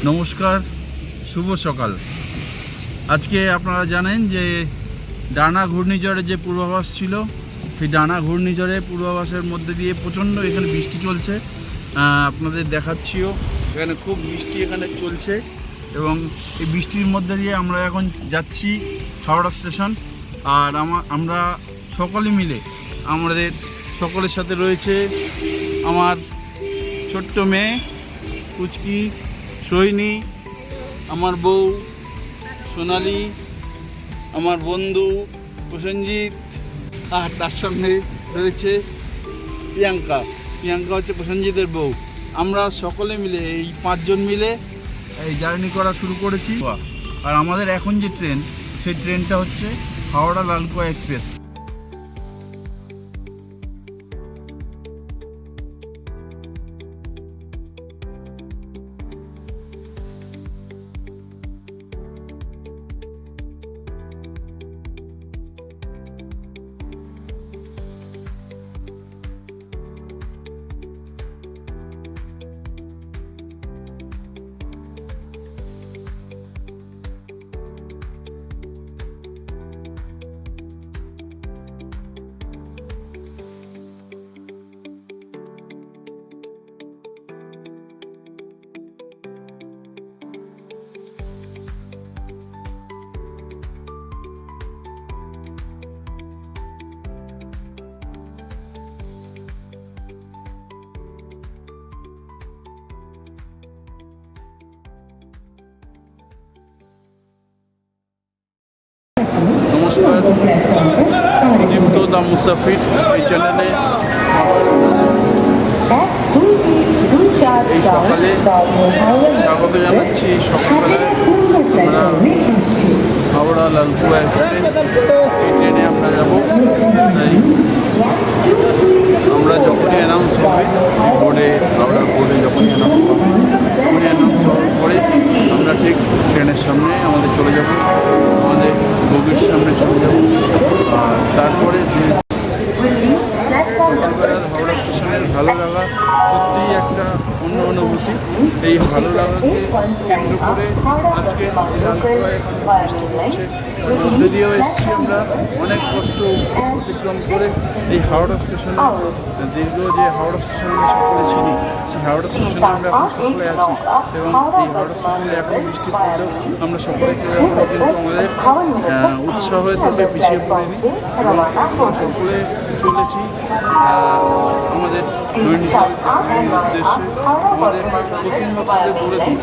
নমস্কার, শুভ সকাল। আজকে আপনারা জানেন যে ডানা ঘূর্ণিঝড়ের যে পূর্বাভাস ছিল, সেই ডানা ঘূর্ণিঝড়ের পূর্বাভাসের মধ্যে দিয়ে প্রচণ্ড এখানে বৃষ্টি চলছে। আপনাদের দেখাচ্ছিও, এখানে খুব বৃষ্টি এখানে চলছে এবং এই বৃষ্টির মধ্যে দিয়ে আমরা এখন যাচ্ছি হাওড়া স্টেশন। আর আমরা সকলে মিলে, আমাদের সকলের সাথে রয়েছে আমার ছোট্ট মেয়ে কুচকি সোহিনী, আমার বউ সোনালি, আমার বন্ধু প্রসেনজিৎ, আর তার সঙ্গে রয়েছে প্রিয়াঙ্কা। প্রিয়াঙ্কা হচ্ছে প্রসেনজিতের বউ। আমরা সকলে মিলে এই 5 জন মিলে এই জার্নি করা শুরু করেছি। আর আমাদের এখন যে ট্রেন, সেই ট্রেনটা হচ্ছে হাওড়া লালকুয়া এক্সপ্রেস। নমস্কার, সুদীপ্ত দা মুসাফির এই চ্যানেলে এই সকালে স্বাগত জানাচ্ছি। সকালবেলায় আমরা হাওড়া লালকুয়া এক্সপ্রেস এই ট্রেনে আমরা যাব। তাই আমরা যখনই অ্যানাউন্স হবে বোর্ডে, হাওড়ার বোর্ডে যখনই অ্যানাউন্স হবে, তখনই অ্যানাউন্স হওয়ার পরে আমরা ঠিক ট্রেনের সামনে আমাদের চলে যাব, আমাদের বগির সামনে চলে যাব। আর তারপরে যে সকালবেলার হাওড়া স্টেশনের ভালো লাগা সত্যিই একটা অন্য অনুভূতি। এই ভালো লাগাকে কেন্দ্র করে আজকে লালকুয়ায় বৃষ্টি পড়ছে, মধ্যে দিয়েও এসেছি আমরা অনেক কষ্ট অতিক্রম করে এই হাওড়া স্টেশনে। দীর্ঘ যে হাওড়া স্টেশনে আমরা সকলে ছিলি, সেই হাওড়া স্টেশনে আমরা এখন সকলে আছি এবং এই হাওড়া স্টেশনে এখন বৃষ্টি পড়লেও আমরা সকলে কেউ এখনও কিন্তু আমাদের উৎসাহের থেকে পিছিয়ে পড়িনি এবং আমরা সকলে চলেছি আমাদের দৈনন্দিন উদ্দেশ্যে। আমাদের প্রথম আপনাদের বলে দিই,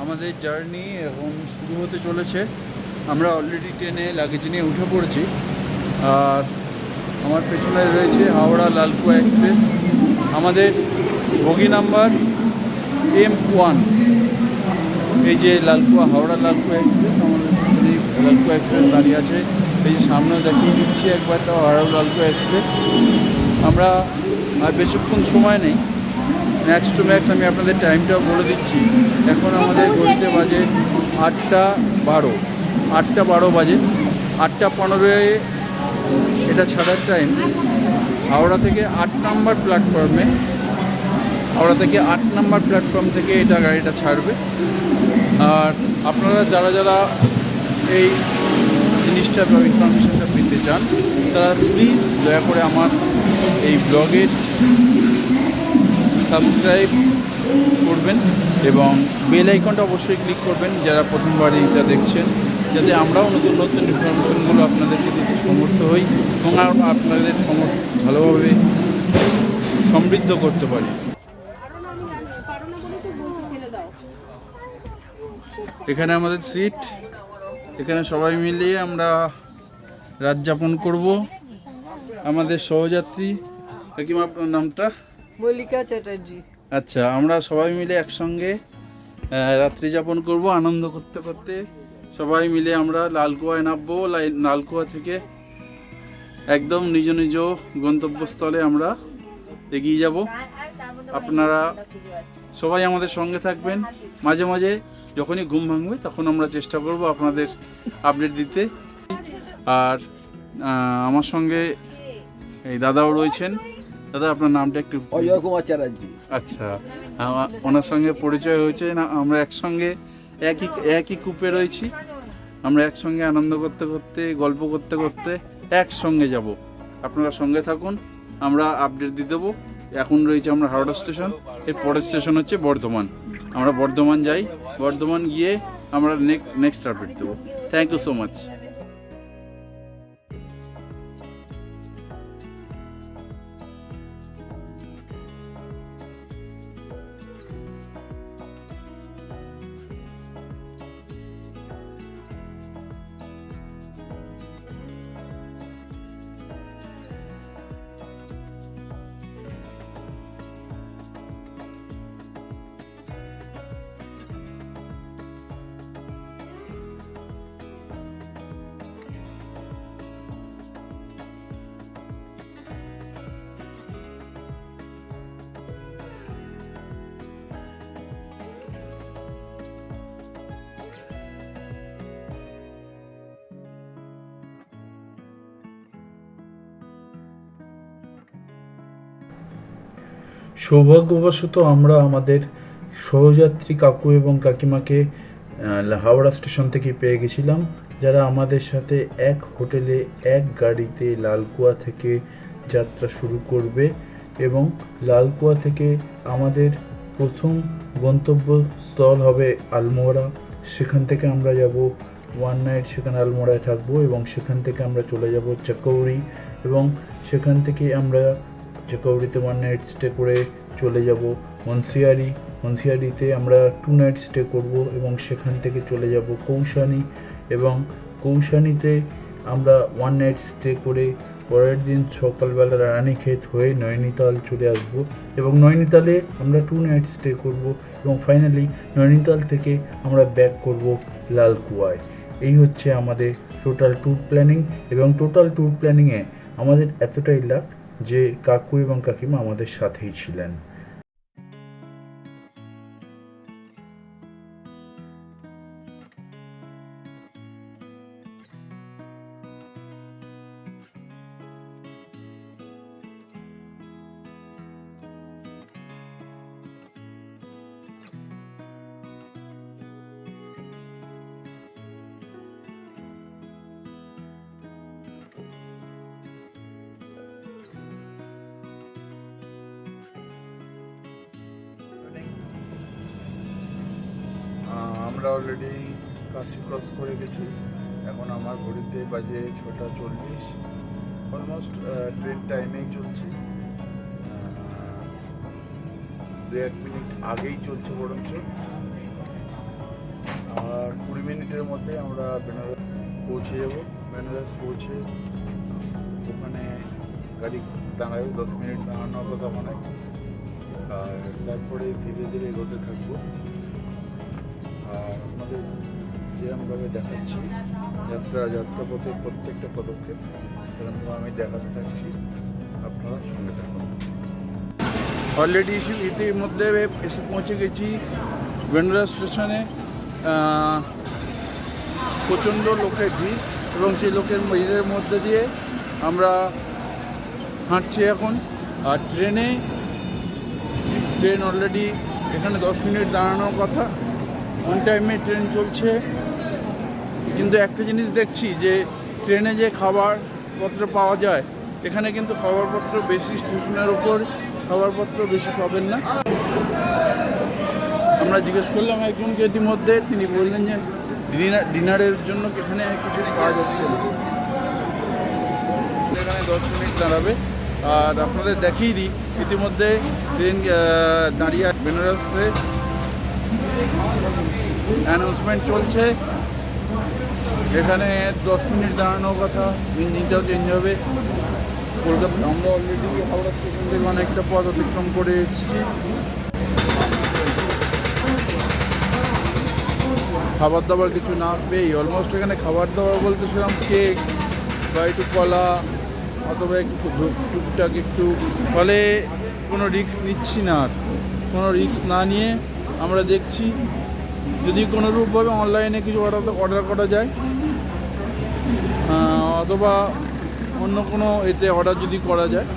আমাদের জার্নি এখন শুরু হতে চলেছে। আমরা অলরেডি ট্রেনে লাগেজ নিয়ে উঠে পড়েছি। আর আমার পেছনে রয়েছে হাওড়া লালকুয়া এক্সপ্রেস। আমাদের বগি নাম্বার M1। এই যে লালকুয়া, হাওড়া লালকুয়া এক্সপ্রেস, আমাদের পেছনে লালকুয়া এক্সপ্রেস দাঁড়িয়ে আছে। এই যে সামনে দেখিয়ে দিচ্ছি একবার, তাও হাওড়া লালকুয়া এক্সপ্রেস। আমরা আর বেশিক্ষণ সময় নেই, ম্যাক্স টু ম্যাক্স আমি আপনাদের টাইমটাও বলে দিচ্ছি। এখন আমাদের ঘড়িতে বাজে 8:12। 8:12 বাজে। 8:15 এটা ছাড়ার টাইম। হাওড়া থেকে 8 নম্বর প্ল্যাটফর্মে, হাওড়া থেকে 8 নম্বর প্ল্যাটফর্ম থেকে এটা গাড়িটা ছাড়বে। আর আপনারা যারা যারা এই জিনিসটা বা ইনফরমেশনটা পেতে চান, তারা প্লিজ দয়া করে আমার এই ব্লগের সাবস্ক্রাইব করবেন এবং বেল আইকনটা অবশ্যই ক্লিক করবেন যারা প্রথমবার এইটা দেখছেন, যাতে আমরাও নতুন নতুন ইনফরমেশনগুলো আপনাদেরকে দিতে সমর্থ হই এবং আপনাদের ভালোভাবে সমৃদ্ধ করতে পারি। এখানে আমাদের সিট, এখানে সবাই মিলিয়ে আমরা রাত যাপন করব। আমাদের সহযাত্রী, কাকিমা আপনার নামটা? মল্লিকা চ্যাটার্জি। আচ্ছা, আমরা সবাই মিলে একসঙ্গে রাত্রি যাপন করব আনন্দ করতে করতে। সবাই মিলে আমরা লালকুয়ায় নামবো। লালকুয়া থেকে একদম নিজ নিজ গন্তব্যস্থলে আমরা এগিয়ে যাব। আপনারা সবাই আমাদের সঙ্গে থাকবেন। মাঝে মাঝে যখনই ঘুম ভাঙবে তখন আমরা চেষ্টা করব আপনাদের আপডেট দিতে। আর আমার সঙ্গে এই দাদাও রয়েছেন। দাদা, আপনার নামটা একটু? অজয় কুমার চ্যাটার্জি। আচ্ছা, ওনার সঙ্গে পরিচয় হয়েছে না? আমরা একসঙ্গে একই কূপে রয়েছি। আমরা একসঙ্গে আনন্দ করতে করতে, গল্প করতে করতে একসঙ্গে যাব। আপনারা সঙ্গে থাকুন, আমরা আপডেট দিয়ে দেবো। এখন রয়েছে আমরা হাওড়া স্টেশন, এর পরের স্টেশন হচ্ছে বর্ধমান। আমরা বর্ধমান যাই, বর্ধমান গিয়ে আমরা নেক্সট আপডেট দেবো। Thank you so much. সৌভাগ্যবশত আমরা আমাদের সহযাত্রী কাকু এবং কাকিমাকে হাওড়া স্টেশন থেকে পেয়ে গেছিলাম, যারা আমাদের সাথে এক হোটেলে এক গাড়িতে লালকুয়া থেকে যাত্রা শুরু করবে। এবং লালকুয়া থেকে আমাদের প্রথম গন্তব্যস্থল হবে আলমোড়া। সেখান থেকে আমরা যাব ওয়ান নাইট, সেখানে আলমোড়ায় থাকবো এবং সেখান থেকে আমরা চলে যাব চাকৌড়ি এবং সেখান থেকে আমরা চাকৌড়িতে ওয়ান নাইট স্টে করে চলে যাব মুন্সিয়ারি। মুন্সিয়ারিতে আমরা 2 নাইট স্টে করব এবং সেখান থেকে চলে যাব কৌশানি এবং কৌশানিতে আমরা 1 নাইট স্টে করে পরের দিন সকালবেলা রানীক্ষেত হয়ে নৈনিতাল চলে আসব এবং নৈনিতালে আমরা 2 নাইট স্টে করব এবং ফাইনালি নৈনিতাল থেকে আমরা ব্যাক করব লালকুয়ায়। এই হচ্ছে আমাদের টোটাল ট্যুর প্ল্যানিং এবং টোটাল ট্যুর প্ল্যানিংয়ে আমাদের এতটাই লাক যে কাকু এবং কাকিমা আমাদের সাথেই ছিলেন। আমরা অলরেডি কাশি ক্রস করে গেছি। এখন আমার ঘড়িতে বাজে 6:40। অলমোস্ট ট্রেন টাইমেই চলছে, 2-1 মিনিট আগেই চলছে বরঞ্চ। আর 20 মিনিটের মধ্যে আমরা বেনারস পৌঁছে যাব। বেনারস পৌঁছে ওখানে গাড়ি দাঁড়াবে, 10 মিনিট দাঁড়ানোর কথা মনে হয়। আর তারপরে ধীরে ধীরে এগোতে থাকবো। আর আপনাদের যেরকমভাবে দেখাচ্ছি যাত্রাপথে প্রত্যেকটা পদক্ষেপ সেরকম আমি দেখাতে থাকছি, আপনারা সঙ্গে থাকুন। অলরেডি ইতিমধ্যে এসে পৌঁছে গেছি বেনারস স্টেশনে। প্রচণ্ড লোকের ভিড় এবং সেই লোকের ভিড়ের মধ্যে দিয়ে আমরা হাঁটছি এখন। আর ট্রেন অলরেডি এখানে 10 মিনিট দাঁড়ানোর কথা, অন টাইমে ট্রেন চলছে। কিন্তু একটা জিনিস দেখছি যে ট্রেনে যে খাবারপত্র পাওয়া যায়, এখানে কিন্তু খাবারপত্র বেশি, স্টেশনের ওপর খাবারপত্র বেশি পাবেন না। আমরা জিজ্ঞেস করলাম একজনকে ইতিমধ্যে, তিনি বললেন যে ডিনারের জন্য এখানে কিছু পাওয়া যাচ্ছে না। এখানে 10 মিনিট দাঁড়াবে। আর আপনাদের দেখিয়ে দিই, ইতিমধ্যে ট্রেন দাঁড়িয়ে বেনারসে অ্যানাউন্সমেন্ট চলছে। এখানে 10 মিনিট দাঁড়ানোর কথা, ইঞ্জিনটাও চেঞ্জ হবে। কলকাতা আমরা অলরেডি হাওড়া স্টেশন থেকে অনেকটা পথ অতিক্রম করে এসেছি। খাবার দাবার কিছু না পেয়েই অলমোস্ট এখানে খাবার দাবার বলতে সেরকম কেক বা একটু কলা অথবা একটু টুকটাক একটু, ফলে কোনো রিস্ক নিচ্ছি না। আর কোনো রিস্ক না নিয়ে আমরা দেখছি যদি কোনো রূপভাবে অনলাইনে কিছু অর্ডার করা যায়, অথবা অন্য কোনো এতে অর্ডার যদি করা যায়,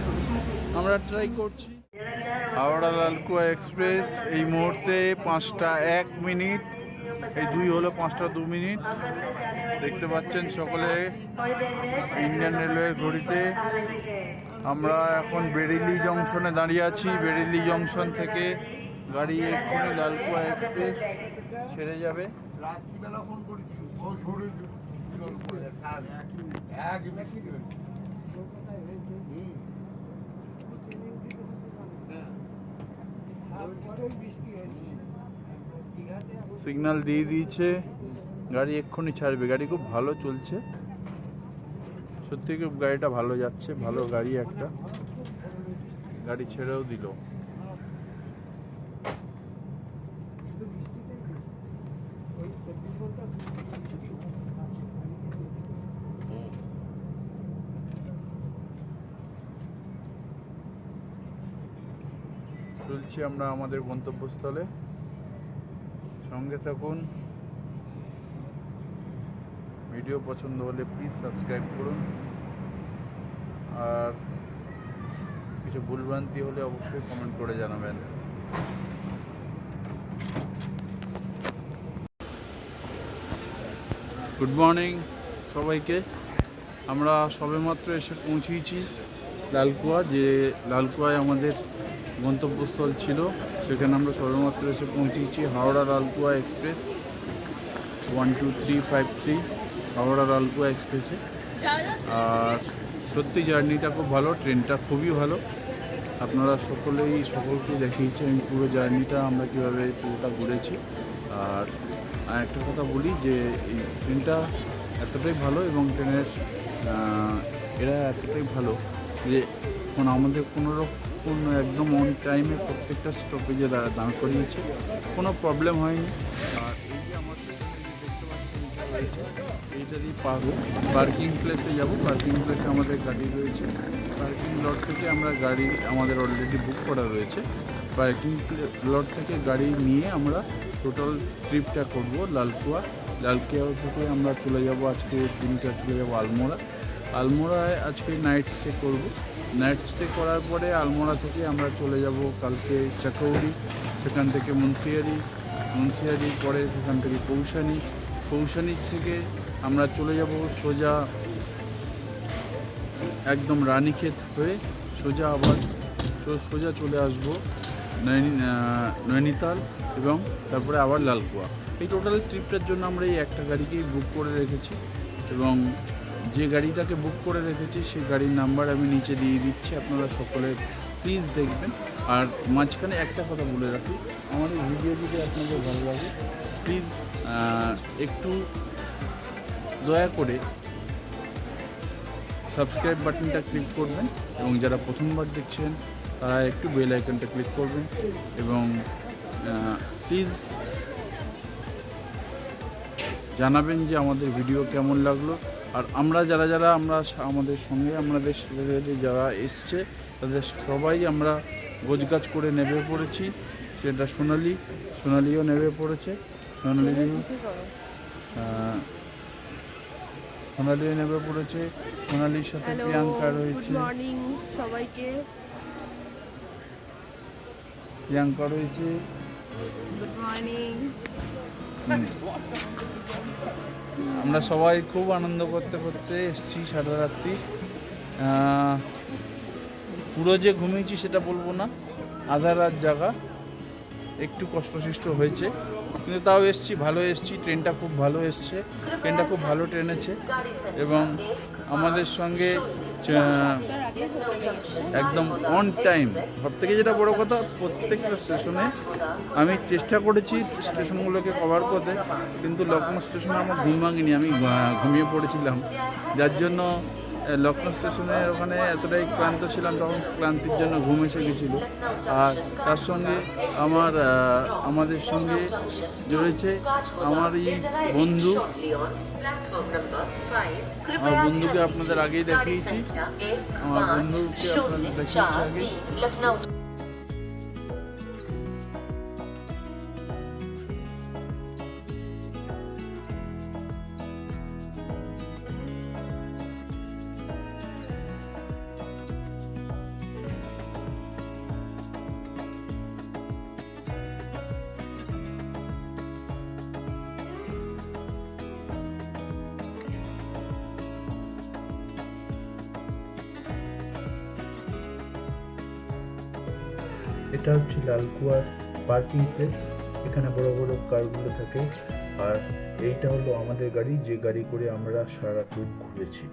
আমরা ট্রাই করছি। হাওড়া লালকুয়া এক্সপ্রেস এই মুহূর্তে 5টা 1 মিনিট, এই 2 হলো 5টা 2 মিনিট। দেখতে পাচ্ছেন সকলে ইন্ডিয়ান রেলওয়ের ঘড়িতে। আমরা এখন বেরিলি জংশনে দাঁড়িয়ে আছি। বেরিলি জংশন থেকে গাড়ি এক্ষুনি লালকুয়া এক্সপ্রেস ছেড়ে যাবে। সিগন্যাল দিয়ে দিয়েছে, গাড়ি এক্ষুনি ছাড়বে। গাড়ি খুব ভালো চলছে, সত্যি খুব গাড়িটা ভালো যাচ্ছে, ভালো গাড়ি একটা। গাড়ি ছেড়েও দিল। চলছি আমরা আমাদের গন্তব্যস্থলে, সঙ্গে থাকুন। ভিডিও পছন্দ হলে প্লিজ সাবস্ক্রাইব করুন। আর কিছু ভুলভ্রান্তি হলে অবশ্যই কমেন্ট করে জানাবেন। গুড মর্নিং সবাইকে। আমরা সবেমাত্র এসে পৌঁছেছি লালকুয়া, যে লালকুয়ায় আমাদের গন্তব্যস্থল ছিল, সেখানে আমরা সবেমাত্র এসে পৌঁছেছি। হাওড়া লালকুয়া এক্সপ্রেস 12353 হাওড়া লালকুয়া এক্সপ্রেসে। আর সত্যি জার্নিটা খুব ভালো, ট্রেনটা খুবই ভালো। আপনারা সকলকে দেখিয়েছি আমি পুরো জার্নিটা, আমরা কীভাবে পুরোটা ঘুরেছি। আর একটা কথা বলি যে এই ট্রেনটা এতটাই ভালো এবং ট্রেনের এরা এতটাই ভালো যে এখন আমাদের কোনো একদম অন টাইমে প্রত্যেকটা স্টপেজে দাঁড় করিয়েছে, কোনো প্রবলেম হয়নি। আর এই যে আমাদের দেখতে পাচ্ছেন এইটা দিয়ে পাবো পার্কিং প্লেসে যাব। পার্কিং প্লেসে আমাদের গাড়ি রয়েছে, পার্কিং লট থেকে আমরা গাড়ি আমাদের অলরেডি বুক করা রয়েছে। পার্কিং লট থেকে গাড়ি নিয়ে আমরা টোটাল ট্রিপটা করব লালকুয়া থেকে আমরা চলে যাব আজকে দিনটা চলে যাব আলমোড়ায় আজকে নাইট স্টে করব। নাইট স্টে করার পরে আলমোড়া থেকে আমরা চলে যাব কালকে চাকৌড়ি, সেখান থেকে মুন্সিয়ারি পরে সেখান থেকে কৌশানি থেকে আমরা চলে যাব সোজা একদম রানীক্ষেত হয়ে সোজা চলে আসব নৈনিতাল এবং তারপরে আবার লালকুয়া। এই টোটাল ট্রিপটার জন্য আমরা এই একটা গাড়িকেই বুক করে রেখেছি এবং যে গাড়িটাকে বুক করে রেখেছি সেই গাড়ির নাম্বার আমি নিচে দিয়ে দিচ্ছি, আপনারা সকলে প্লিজ দেখবেন। আর মাঝখানে একটা কথা বলে রাখি, আমার এই ভিডিও যদি আপনাদের ভালো লাগে প্লিজ একটু দয়া করে সাবস্ক্রাইব বাটনটা ক্লিক করবেন, এবং যারা প্রথমবার দেখছেন তারা একটু বেল আইকনটা ক্লিক করবেন, এবং প্লিজ জানাবেন যে আমাদের ভিডিও কেমন লাগলো। আর আমরা যারা আমাদের সঙ্গে আমাদের সাথে যারা এসছে তাদের সবাই আমরা গোছগাছ করে নেমে পড়েছি। সেটা সোনালিও নেমে পড়েছে, সোনালিও নেমে পড়েছে। সোনালির সাথে প্রিয়াঙ্কা রয়েছে, গুড মর্নিং সবাইকে। প্রিয়াঙ্কা রয়েছে, গুড মর্নিং। আমরা সবাই খুব আনন্দ করতে করতে এসেছি সারা রাত্রি। পুরো যে ঘুমিয়েছি সেটা বলবো না, আধা রাত জাগা, একটু কষ্টসিষ্ট হয়েছে, কিন্তু তাও এসেছি, ভালো এসেছি। ট্রেনটা খুব ভালো এসছে, ট্রেনটা খুব ভালো ট্রেনেছে, এবং আমাদের সঙ্গে একদম অন টাইম। সব থেকে যেটা বড় কথা, প্রত্যেকটা স্টেশনে আমি চেষ্টা করেছি স্টেশনগুলোকে কভার করতে, কিন্তু লখনৌ স্টেশনে আমার ঘুম ভাঙেনি, আমি ঘুমিয়ে পড়েছিলাম, যার জন্য লখনৌ স্টেশনের ওখানে এতটাই ক্লান্ত ছিলাম, তখন ক্লান্তির জন্য ঘুম এসে গেছিলো। আর তার সঙ্গে আমাদের সঙ্গে জড়েছে আমার এই বন্ধু। আমার বন্ধুকে আপনাদের আগেই দেখিয়েছি, আমার বন্ধুকে আপনাদের দেখিয়েছি আগে। এটা হচ্ছে লালকুয়ার পার্কিং প্লেস, এখানে বড় বড় কারগুলো থাকে। আর এইটা হলো আমাদের গাড়ি, যে গাড়ি করে আমরা সারা ট্যুর ঘুরেছি।